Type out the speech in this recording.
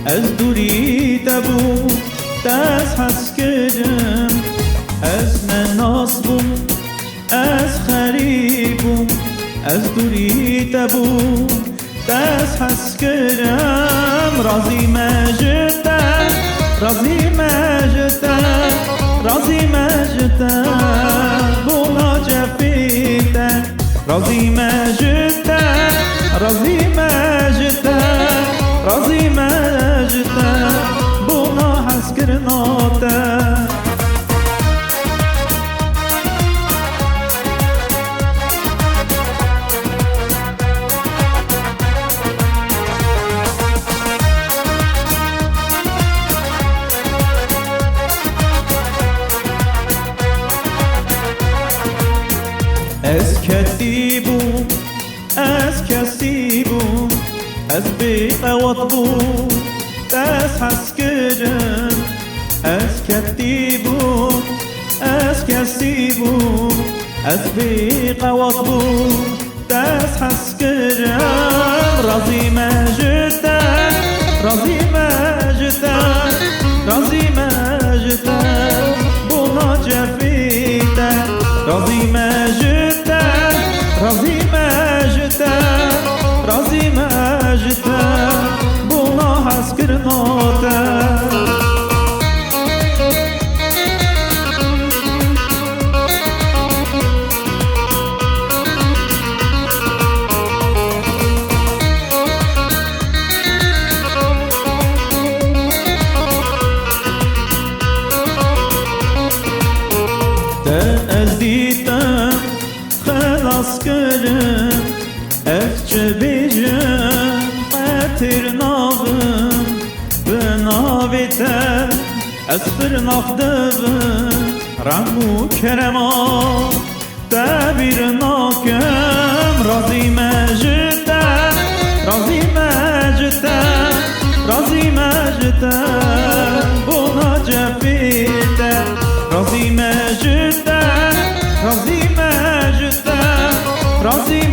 از دوری تبو دست حس کردم از نناس بوم از خریبوم از دوری تبو دست حس کردم راضی مجدم راضی مجدم راضی مجدم بونا جفیتم راضی مجدم راضی مجدم راضی مجدم بونا حس کرناتم از کسی بوم از کسی بوم از بیقوات بوم دست حس کردم از کسی بوم از کسی بوم از بیقوات بوم دست حس کردم راضی مجدم راضی مجدم راضی مجدم بونا جفیتم راضی مجدم راضی مجدم راضی مجدم بونا حس کرناتم از دیدم خلاص کردم از چه بیجم قطر ناغم به ناویتم از فرناخ دبم رحم و کرما دبیر ناکم راضی مجدم راضی مجدم راضی مجدم بونا جفیتم راضی مجدم راضی مجدم راضی